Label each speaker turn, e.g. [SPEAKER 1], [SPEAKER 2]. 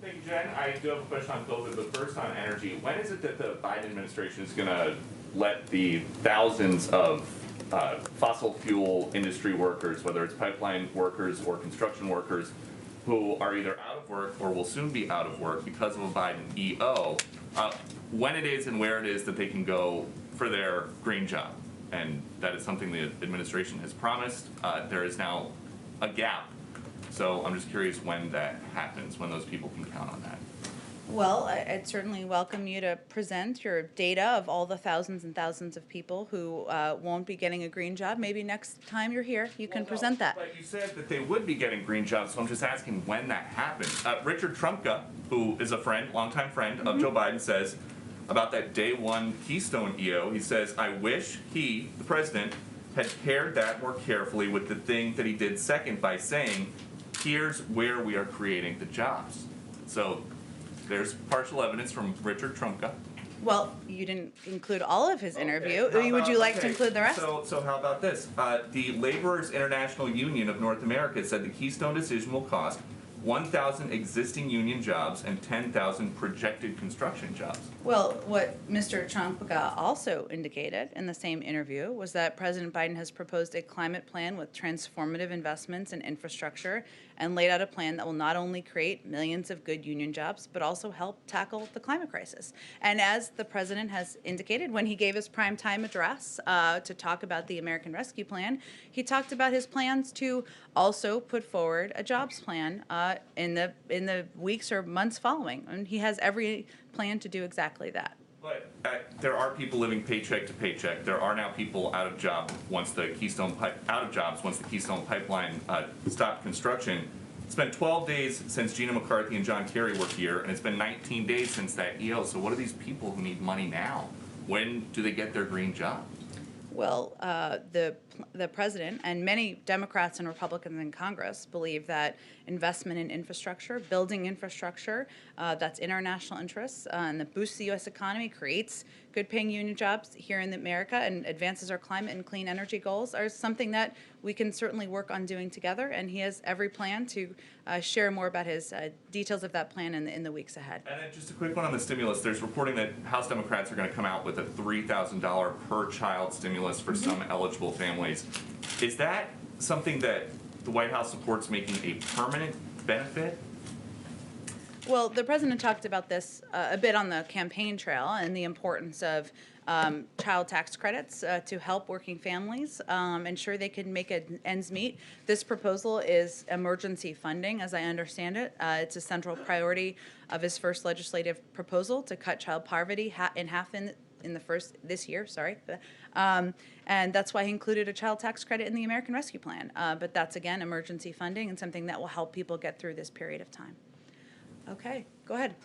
[SPEAKER 1] Thank you, Jen. I do have a question on COVID, but first on energy. When is it that the Biden administration is going to let the thousands of fossil fuel industry workers, whether it's pipeline workers or construction workers, who are either out of work or will soon be out of work because of a Biden EO, when it is and where it is that they can go for their green job? And that is something the administration has promised. There is now a gap. So I'm just curious when that happens, when those people can count on that.
[SPEAKER 2] Well, I'd certainly welcome you to present your data of all the thousands and thousands of people who won't be getting a green job. Maybe next time you're here, you can present that.
[SPEAKER 1] But you said that they would be getting green jobs, so I'm just asking when that happens. Richard Trumka, who is a friend, longtime friend of Joe Biden, says about that day one Keystone EO, he says, I wish he, the president, had paired that more carefully with the thing that he did second by saying, here's where we are creating the jobs. So there's partial evidence from Richard Trumka.
[SPEAKER 2] Well, you didn't include all of his interview.
[SPEAKER 1] Okay.
[SPEAKER 2] Would you like to include the rest?
[SPEAKER 1] So how about this? The Laborers International Union of North America said the Keystone decision will cost 1,000 existing union jobs and 10,000 projected construction jobs.
[SPEAKER 2] Well, what Mr. Trumka also indicated in the same interview was that President Biden has proposed a climate plan with transformative investments in infrastructure and laid out a plan that will not only create millions of good union jobs, but also help tackle the climate crisis. And as the president has indicated when he gave his primetime address to talk about the American Rescue Plan, he talked about his plans to also put forward a jobs plan in the weeks or months following. And he has every plan to do exactly that.
[SPEAKER 1] But there are people living paycheck to paycheck. There are now people out of jobs once the Keystone pipeline stopped construction. It's been 12 days since Gina McCarthy and John Kerry were here, and it's been 19 days since that EO. So what are these people who need money now? When do they get their green job?
[SPEAKER 2] Well, the president and many Democrats and Republicans in Congress believe that investment in infrastructure, building infrastructure that's in our national interests and that boosts the U.S. economy, creates good-paying union jobs here in America and advances our climate and clean energy goals are something that we can certainly work on doing together. And he has every plan to share more about his details of that plan in the weeks ahead.
[SPEAKER 1] And then just a quick one on the stimulus. There's reporting that House Democrats are going to come out with a $3,000 per child stimulus for some eligible families. Is that something that the White House supports making a permanent benefit?
[SPEAKER 2] Well, the president talked about this a bit on the campaign trail and the importance of child tax credits to help working families ensure they can make ends meet. This proposal is emergency funding, as I understand it. It's a central priority of his first legislative proposal to cut child poverty in half this year, and that's why he included a child tax credit in the American Rescue Plan. But that's, again, emergency funding and something that will help people get through this period of time. Okay, go ahead.